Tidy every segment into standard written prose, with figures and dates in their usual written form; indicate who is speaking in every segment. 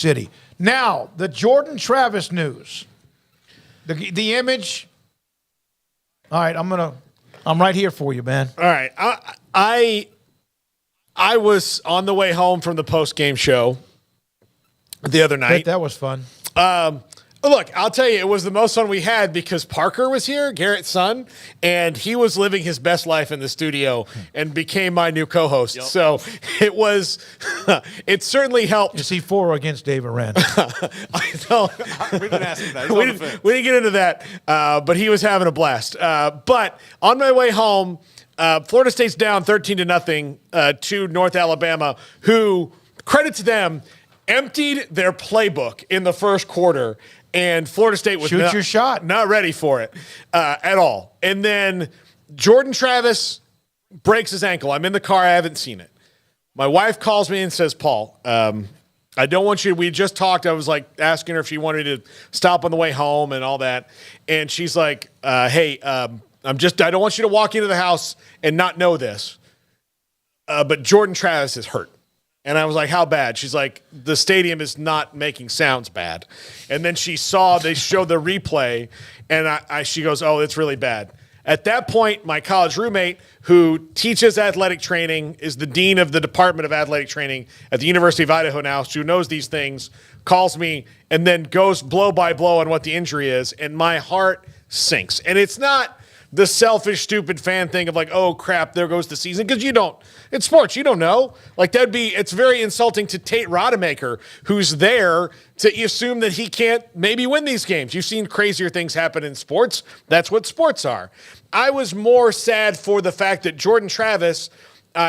Speaker 1: City. Now, the Jordan Travis news. The image. All right, I'm right here for you, man.
Speaker 2: All right. I was on the way home from the post-game show the other night.
Speaker 1: That was fun.
Speaker 2: Look, I'll tell you, it was the most fun we had because Parker was here, Garrett's son, and he was living his best life in the studio and became my new co-host. Yep. So it was, it certainly helped.
Speaker 1: You see 4 against David Rand.
Speaker 2: I know.
Speaker 3: We didn't ask him that.
Speaker 2: We didn't get into that, but he was having a blast. But on my way home, Florida State's down 13-0 to North Alabama, who, credit to them, emptied their playbook in the first quarter. And Florida State was not ready for it at all. And then Jordan Travis breaks his ankle. I'm in the car. I haven't seen it. My wife calls me and says, Paul, I don't want you – we just talked. I was, like, asking her if she wanted me to stop on the way home and all that. And she's like, hey, I don't want you to walk into the house and not know this. But Jordan Travis is hurt. And I was like, how bad? She's like, the stadium is not making sounds bad. And then they showed the replay, and she goes, oh, it's really bad. At that point, my college roommate, who teaches athletic training, is the dean of the Department of Athletic Training at the University of Idaho now, who knows these things, calls me, and then goes blow by blow on what the injury is, and my heart sinks. And it's not the selfish, stupid fan thing of like, oh, crap, there goes the season, because you don't. It's sports. You don't know. Like, it's very insulting to Tate Rodemaker, who's there, to assume that he can't maybe win these games. You've seen crazier things happen in sports. That's what sports are. I was more sad for the fact that Jordan Travis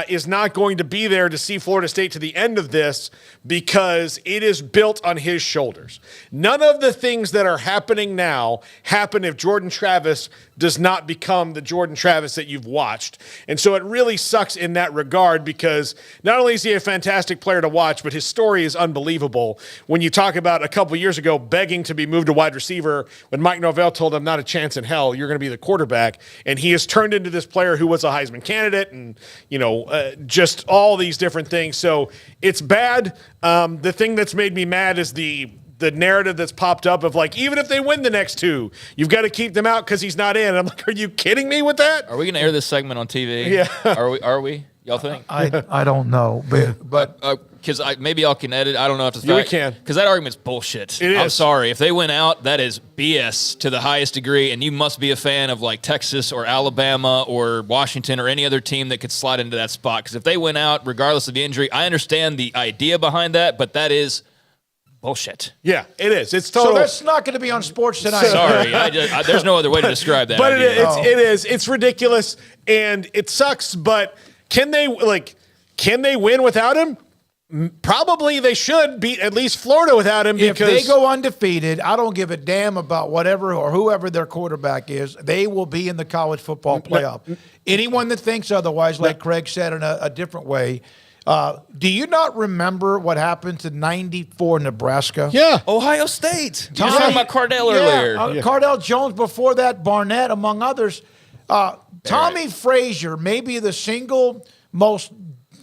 Speaker 2: is not going to be there to see Florida State to the end of this because it is built on his shoulders. None of the things that are happening now happen if Jordan Travis does not become the Jordan Travis that you've watched. And so it really sucks in that regard because not only is he a fantastic player to watch, but his story is unbelievable. When you talk about a couple years ago begging to be moved to wide receiver when Mike Norvell told him not a chance in hell, you're going to be the quarterback. And he has turned into this player who was a Heisman candidate and, just all these different things. So it's bad. The thing that's made me mad is the narrative that's popped up of like, even if they win the next 2, you've got to keep them out because he's not in. I'm like, are you kidding me with that?
Speaker 4: Are we going to air this segment on TV?
Speaker 2: Yeah.
Speaker 4: Are we? Y'all think?
Speaker 1: I don't know, but
Speaker 4: because maybe y'all can edit. I don't know if it's
Speaker 2: we can,
Speaker 4: because that argument's bullshit.
Speaker 2: It is.
Speaker 4: I'm sorry if they went out. That is BS to the highest degree, and you must be a fan of like Texas or Alabama or Washington or any other team that could slide into that spot. Because if they went out, regardless of the injury, I understand the idea behind that, but that is bullshit.
Speaker 2: Yeah, it is. It's total.
Speaker 1: So that's not going to be on Sports Tonight.
Speaker 4: Sorry, there's no other way to describe that.
Speaker 2: But it is. It's ridiculous, and it sucks. But can they win without him? Probably they should beat at least Florida without him. Because
Speaker 1: if they go undefeated, I don't give a damn about whatever or whoever their quarterback is. They will be in the college football playoff. Anyone that thinks otherwise, like Craig said in a different way, do you not remember what happened to 94 Nebraska?
Speaker 2: Yeah.
Speaker 4: Ohio State. You were talking about Cardell earlier.
Speaker 1: Cardell Jones before that, Barnett, among others. Tommy Frazier, maybe the single most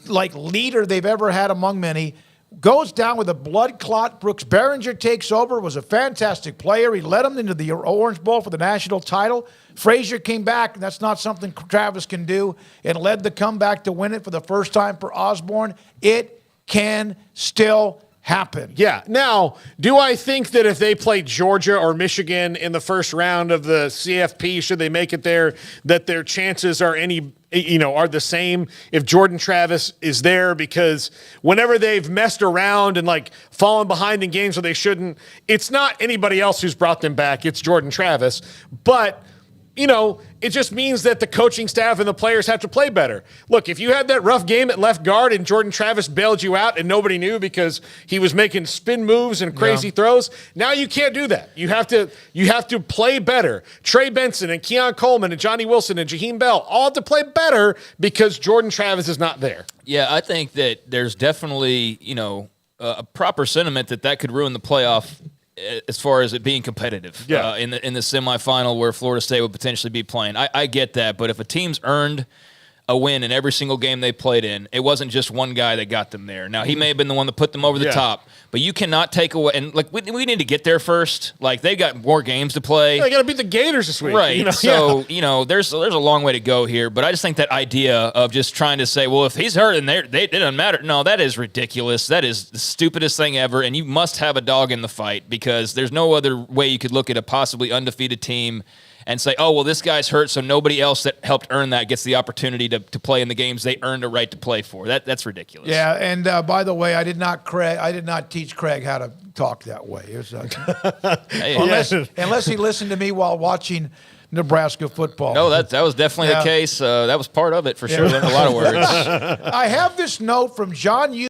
Speaker 1: leader they've ever had among many, goes down with a blood clot. Brooks Behringer takes over, was a fantastic player. He led them into the Orange Bowl for the national title. Frazier came back, and that's not something Travis can do, and led the comeback to win it for the first time for Osborne. It can still happen.
Speaker 2: Yeah. Now, do I think that if they play Georgia or Michigan in the first round of the CFP, should they make it there, that their chances are are the same if Jordan Travis is there? Because whenever they've messed around and fallen behind in games where they shouldn't, it's not anybody else who's brought them back. It's Jordan Travis. But it just means that the coaching staff and the players have to play better. Look, if you had that rough game at left guard and Jordan Travis bailed you out and nobody knew because he was making spin moves and crazy throws, now you can't do that. You have to play better. Trey Benson and Keon Coleman and Johnny Wilson and Jaheim Bell all have to play better because Jordan Travis is not there.
Speaker 4: Yeah, I think that there's definitely, a proper sentiment that could ruin the playoff as far as it being competitive in the semifinal where Florida State would potentially be playing. I get that, but if a team's earned a win in every single game they played in. It wasn't just one guy that got them there. Now, he may have been the one that put them over the top, but you cannot take away. And like we need to get there first. Like they got more games to play.
Speaker 2: They got to beat the Gators this week,
Speaker 4: right? So there's a long way to go here. But I just think that idea of just trying to say, well, if he's hurt and it doesn't matter. No, that is ridiculous. That is the stupidest thing ever. And you must have a dog in the fight because there's no other way you could look at a possibly undefeated team and say, oh, well, this guy's hurt, so nobody else that helped earn that gets the opportunity to play in the games they earned a right to play for. That's ridiculous.
Speaker 1: Yeah, and by the way, I did not teach Craig how to talk that way. It was, unless he listened to me while watching Nebraska football.
Speaker 4: No, that was definitely the case. That was part of it for sure. Learned a lot of words.
Speaker 1: I have this note from John